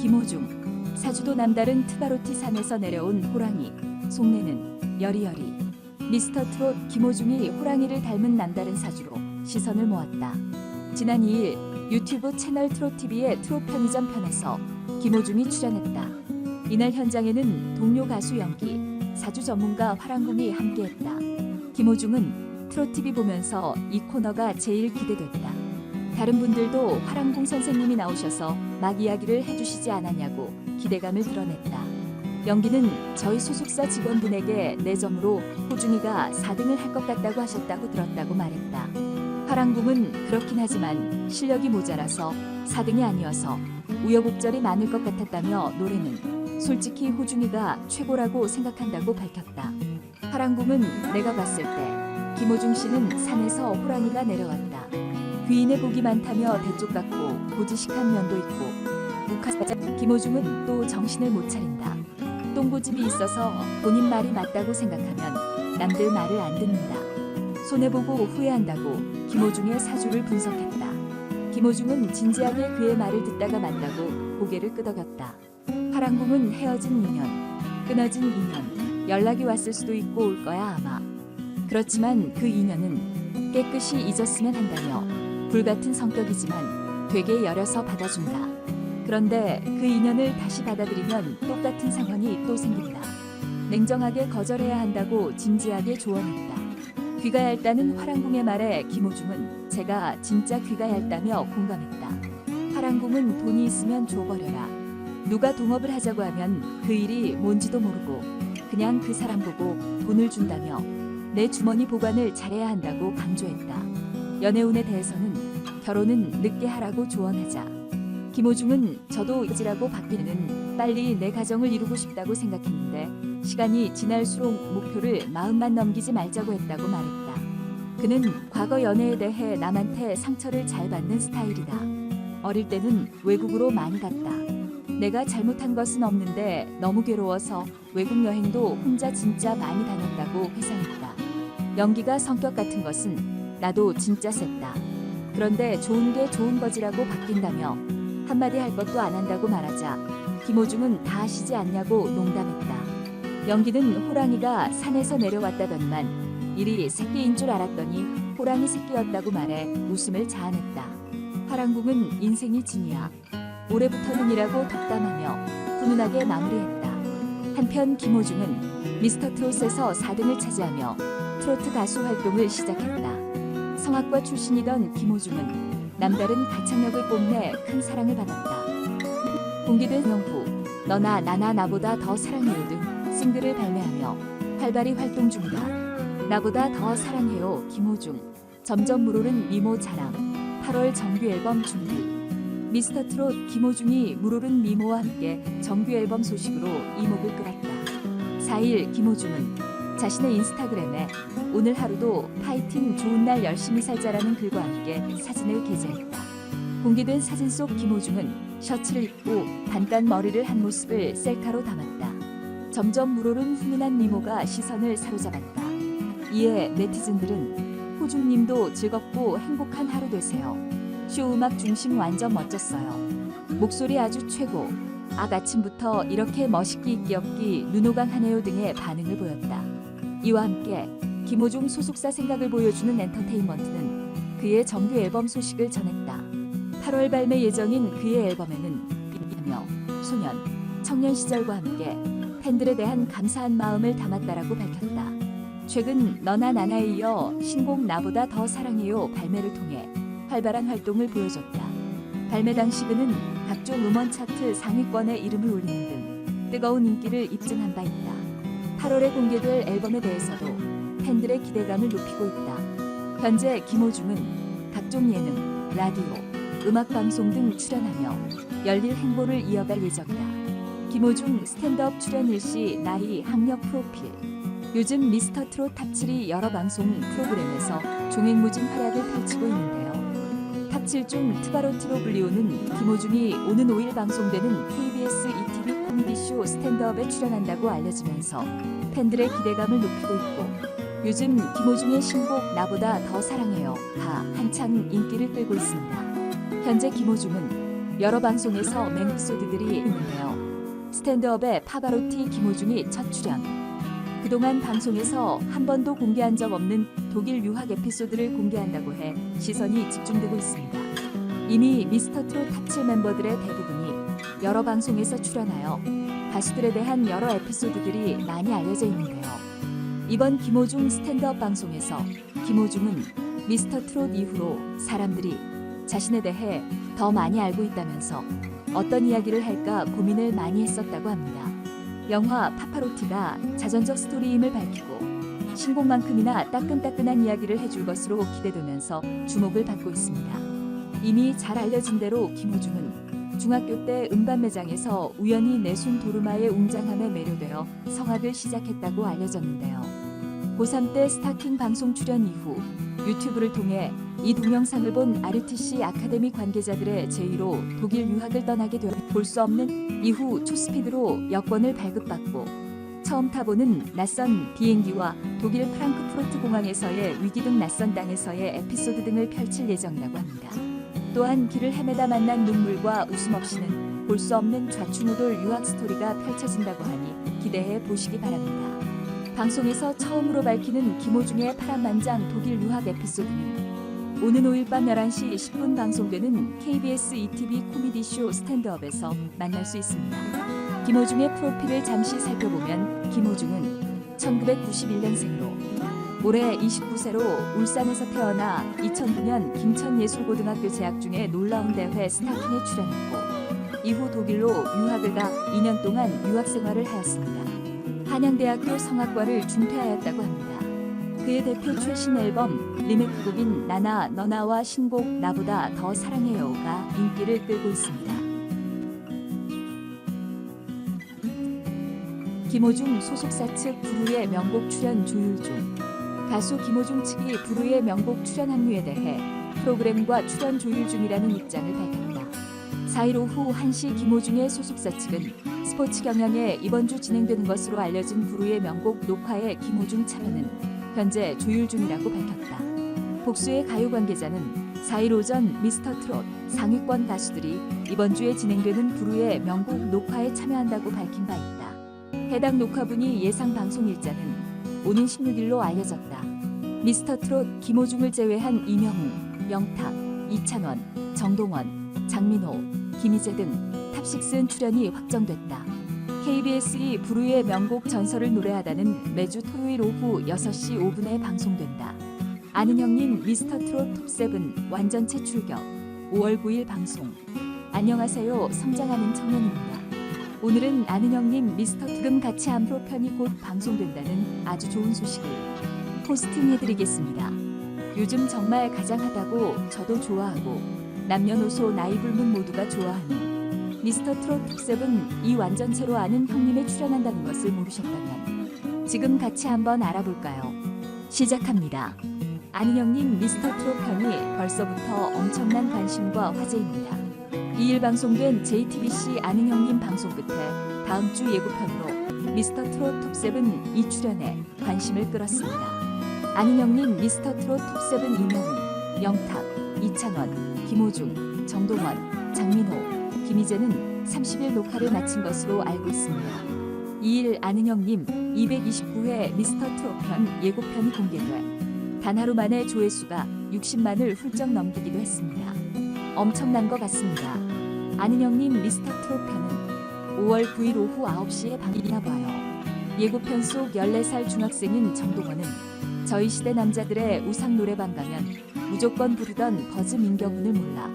김호중, 사주도 남다른 트바로티 산에서 내려온 호랑이, 속내는 여리여리. 미스터 트롯 김호중이 호랑이를 닮은 남다른 사주로 시선을 모았다. 지난 2일 유튜브 채널 트롯TV의 트롯 편의점 편에서 김호중이 출연했다. 이날 현장에는 동료 가수 연기, 사주 전문가 화랑궁이 함께했다. 김호중은 트롯TV 보면서 이 코너가 제일 기대됐다. 다른 분들도 화랑궁 선생님이 나오셔서 막 이야기를 해주시지 않았냐고 기대감을 드러냈다. 연기는 저희 소속사 직원분에게 내 점으로 호중이가 4등을 할 것 같다고 하셨다고 들었다고 말했다. 화랑궁은 그렇긴 하지만 실력이 모자라서 4등이 아니어서 우여곡절이 많을 것 같았다며 노래는 솔직히 호중이가 최고라고 생각한다고 밝혔다. 화랑궁은 내가 봤을 때 김호중 씨는 산에서 호랑이가 내려왔다. 귀인의 복이 많다며 대쪽 같고 고지식한 면도 있고 욱하자. 김호중은 또 정신을 못 차린다. 똥고집이 있어서 본인 말이 맞다고 생각하면 남들 말을 안 듣는다. 손해보고 후회한다고 김호중의 사주를 분석했다. 김호중은 진지하게 그의 말을 듣다가 만나고 고개를 끄덕였다. 화랑궁은 헤어진 인연, 끊어진 인연, 연락이 왔을 수도 있고 올 거야 아마. 그렇지만 그 인연은 깨끗이 잊었으면 한다며 불같은 성격이지만 되게 여려서 받아준다. 그런데 그 인연을 다시 받아들이면 똑같은 상황이 또 생긴다. 냉정하게 거절해야 한다고 진지하게 조언했다. 귀가 얇다는 화랑궁의 말에 김호중은 제가 진짜 귀가 얇다며 공감했다. 화랑궁은 돈이 있으면 줘버려라. 누가 동업을 하자고 하면 그 일이 뭔지도 모르고 그냥 그 사람 보고 돈을 준다며 내 주머니 보관을 잘해야 한다고 강조했다. 연애운에 대해서는 결혼은 늦게 하라고 조언하자. 김호중은 저도 이지라고 바뀌는 빨리 내 가정을 이루고 싶다고 생각했는데 시간이 지날수록 목표를 마음만 넘기지 말자고 했다고 말했다. 그는 과거 연애에 대해 남한테 상처를 잘 받는 스타일이다. 어릴 때는 외국으로 많이 갔다. 내가 잘못한 것은 없는데 너무 괴로워서 외국 여행도 혼자 진짜 많이 다녔다고 회상했다. 연기가 성격 같은 것은 나도 진짜 셌다. 그런데 좋은 게 좋은 거지라고 바뀐다며 한마디 할 것도 안 한다고 말하자 김호중은 다 아시지 않냐고 농담했다. 연기는 호랑이가 산에서 내려왔다더니만 일이 새끼인 줄 알았더니 호랑이 새끼였다고 말해 웃음을 자아냈다. 화랑궁은 인생이 진이야. 올해부터는이라고 덕담하며 훈훈하게 마무리했다. 한편 김호중은 미스터 트롯에서 4등을 차지하며 트로트 가수 활동을 시작했다. 성악과 출신이던 김호중은 남다른 가창력을 뽐내 큰 사랑을 받았다. 공개된 명후 너나 나나 나보다 더 사랑해요 등 싱글을 발매하며 활발히 활동 중이다. 나보다 더 사랑해요 김호중, 점점 물오른 미모 자랑, 8월 정규 앨범 준비. 미스터 트롯 김호중이 물오른 미모와 함께 정규 앨범 소식으로 이목을 끌었다. 4일 김호중은 자신의 인스타그램에 오늘 하루도 파이팅 좋은 날 열심히 살자라는 글과 함께 사진을 게재했다. 공개된 사진 속 김호중은 셔츠를 입고 단단 머리를 한 모습을 셀카로 담았다. 점점 물오른 훈훈한 미모가 시선을 사로잡았다. 이에 네티즌들은 호중님도 즐겁고 행복한 하루 되세요. 쇼 음악 중심 완전 멋졌어요. 목소리 아주 최고. 아침부터 이렇게 멋있기 귀엽기 눈호강하네요 등의 반응을 보였다. 이와 함께 김호중 소속사 생각을 보여주는 엔터테인먼트는 그의 정규 앨범 소식을 전했다. 8월 발매 예정인 그의 앨범에는 인며 소년, 청년 시절과 함께 팬들에 대한 감사한 마음을 담았다라고 밝혔다. 최근 너나 나나에 이어 신곡 나보다 더 사랑해요 발매를 통해 활발한 활동을 보여줬다. 발매 당시 그는 각종 음원 차트 상위권에 이름을 올리는 등 뜨거운 인기를 입증한 바 있다. 8월에 공개될 앨범에 대해서도 팬들의 기대감을 높이고 있다. 현재 김호중은 각종 예능, 라디오, 음악방송 등 출연하며 열일 행보를 이어갈 예정이다. 김호중 스탠드업 출연 일시 나이 학력 프로필. 요즘 미스터 트롯 탑7이 여러 방송 프로그램에서 종횡무진 활약을 펼치고 있는데요. 탑7 중 트바로티로 불리우는 김호중이 오는 5일 방송되는 KBS ETV 코미디쇼 스탠드업에 출연한다고 알려지면서 팬들의 기대감을 높이고 있고 요즘 김호중의 신곡 나보다 더 사랑해요가 한창 인기를 끌고 있습니다. 현재 김호중은 여러 방송에서 맹 에피소드들이 있는데요. 스탠드업의 파바로티 김호중이 첫 출연. 그동안 방송에서 한 번도 공개한 적 없는 독일 유학 에피소드를 공개한다고 해 시선이 집중되고 있습니다. 이미 미스터트롯 탑7 멤버들의 대부분이 여러 방송에서 출연하여 가수들에 대한 여러 에피소드들이 많이 알려져 있는데요. 이번 김호중 스탠드업 방송에서 김호중은 미스터트롯 이후로 사람들이 자신에 대해 더 많이 알고 있다면서 어떤 이야기를 할까 고민을 많이 했었다고 합니다. 영화 파파로티가 자전적 스토리임을 밝히고 신곡만큼이나 따끈따끈한 이야기를 해줄 것으로 기대되면서 주목을 받고 있습니다. 이미 잘 알려진 대로 김호중은 중학교 때 음반 매장에서 우연히 내순 도르마의 웅장함에 매료되어 성악을 시작했다고 알려졌는데요. 고3 때 스타킹 방송 출연 이후 유튜브를 통해 이 동영상을 본 RTC 아카데미 관계자들의 제의로 독일 유학을 떠나게 되어 볼 수 없는 이후 초스피드로 여권을 발급받고 처음 타보는 낯선 비행기와 독일 프랑크푸르트 공항에서의 위기 등 낯선 땅에서의 에피소드 등을 펼칠 예정이라고 합니다. 또한 길을 헤매다 만난 눈물과 웃음 없이는 볼 수 없는 좌충우돌 유학 스토리가 펼쳐진다고 하니 기대해 보시기 바랍니다. 방송에서 처음으로 밝히는 김호중의 파란만장 독일 유학 에피소드는 오는 5일 밤 11시 10분 방송되는 KBS ETV 코미디쇼 스탠드업에서 만날 수 있습니다. 김호중의 프로필을 잠시 살펴보면 김호중은 1991년생으로 올해 29세로 울산에서 태어나 2009년 김천예술고등학교 재학 중에 놀라운 대회 스타킹에 출연했고 이후 독일로 유학을 가 2년 동안 유학 생활을 하였습니다. 한양대학교 성악과를 중퇴하였다고 합니다. 그의 대표 최신 앨범 리메이크곡인 나나 너나와 신곡 나보다 더 사랑해요가 인기를 끌고 있습니다. 김호중 소속사 측 부르의 명곡 출연 조율 중. 가수 김호중 측이 부르의 명곡 출연 합류에 대해 프로그램과 출연 조율 중이라는 입장을 밝혔다. 4일 오후 1시 김호중의 소속사 측은 스포츠 경향에 이번 주 진행되는 것으로 알려진 부르의 명곡 녹화에 김호중 참여는 현재 조율 중이라고 밝혔다. 복수의 가요 관계자는 4일 오전 미스터트롯 상위권 가수들이 이번 주에 진행되는 부르의 명곡 녹화에 참여한다고 밝힌 바 있다. 해당 녹화분이 예상 방송 일자는 오는 16일로 알려졌다. 미스터트롯 김호중을 제외한 이명웅, 영탁, 이찬원, 정동원, 장민호, 김희재 등 탑6 출연이 확정됐다. KBS이 부르의 명곡 전설을 노래하다는 매주 토요일 오후 6시 5분에 방송된다. 아는 형님 미스터트롯 톱7 완전체 출격 5월 9일 방송. 안녕하세요. 성장하는 청년입니다. 오늘은 아는 형님 미스터트롯 같이 함프로 편이 곧 방송된다는 아주 좋은 소식을 포스팅해드리겠습니다. 요즘 정말 가장 핫하고 저도 좋아하고 남녀노소 나이 불문 모두가 좋아하는 미스터트롯 톱7 이 완전체로 아는 형님에 출연한다는 것을 모르셨다면 지금 같이 한번 알아볼까요? 시작합니다. 아는 형님 미스터트롯 편이 벌써부터 엄청난 관심과 화제입니다. 2일 방송된 JTBC 아는 형님 방송 끝에 다음 주 예고편으로 미스터트롯 톱7 이 출연에 관심을 끌었습니다. 아는 형님 미스터트롯 톱7 이명웅, 영탁, 이찬원, 김호중, 정동원, 장민호, 김희재는 30일 녹화를 마친 것으로 알고 있습니다. 2일 아는 형님 229회 미스터트롯 편 예고편이 공개돼 단 하루 만에 조회수가 60만을 훌쩍 넘기기도 했습니다. 엄청난 것 같습니다. 아는 형님 미스터트롯 편은 5월 9일 오후 9시에 방영이나 봐요. 예고편 속 14살 중학생인 정동원은 저희 시대 남자들의 우상 노래방 가면 무조건 부르던 버즈 민경훈을 몰라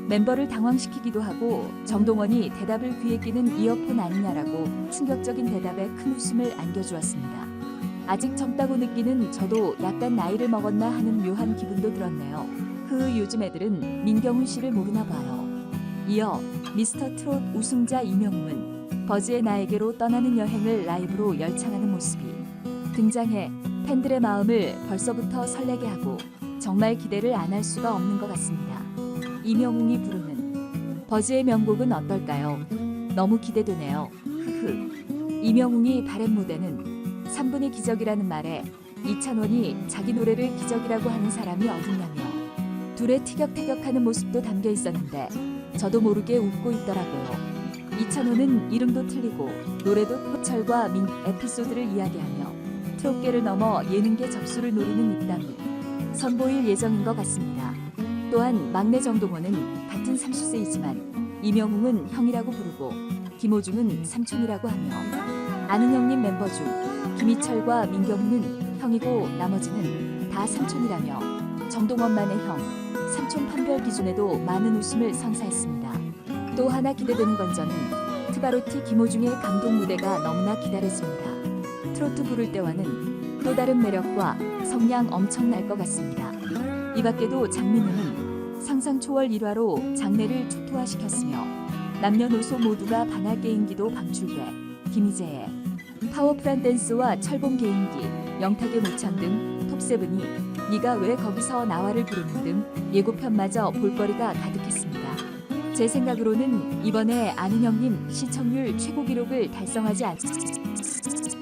멤버를 당황시키기도 하고 정동원이 대답을 귀에 끼는 이어폰 아니냐라고 충격적인 대답에 큰 웃음을 안겨주었습니다. 아직 젊다고 느끼는 저도 약간 나이를 먹었나 하는 묘한 기분도 들었네요. 요즘 애들은 민경훈 씨를 모르나 봐요. 이어 미스터트롯 우승자 이명웅은 버즈의 나에게로 떠나는 여행을 라이브로 열창하는 모습이 등장해 팬들의 마음을 벌써부터 설레게 하고 정말 기대를 안 할 수가 없는 것 같습니다. 이명웅이 부르는 버즈의 명곡은 어떨까요? 너무 기대되네요. 이명웅이 바램 무대는 3분의 기적이라는 말에 이찬원이 자기 노래를 기적이라고 하는 사람이 어딨냐며 둘의 티격태격하는 모습도 담겨 있었는데 저도 모르게 웃고 있더라고요. 이찬호는 이름도 틀리고 노래도 호철과 민 에피소드를 이야기하며 트롯계를 넘어 예능계 접수를 노리는 입담이 선보일 예정인 것 같습니다. 또한 막내 정동원은 같은 30세이지만 이명웅은 형이라고 부르고 김호중은 삼촌이라고 하며 아는 형님 멤버 중 김희철과 민경훈은 형이고 나머지는 다 삼촌이라며 정동원만의 형, 삼촌 판별 기준에도 많은 웃음을 선사했습니다. 또 하나 기대되는 건 저는 트바로티 김호중의 감동 무대가 너무나 기다려집니다. 트로트 부를 때와는 또 다른 매력과 성량 엄청날 것 같습니다. 이 밖에도 장민호는 상상 초월 일화로 장래를 초토화시켰으며 남녀노소 모두가 반할 게임기도 방출돼 김희재의 파워풀한 댄스와 철봉 개인기, 영탁의 모창 등 톱세븐이 네가 왜 거기서 나와를 부르는 등 예고편마저 볼거리가 가득했습니다. 제 생각으로는 이번에 아는 형님 시청률 최고 기록을 달성하지 않습니다.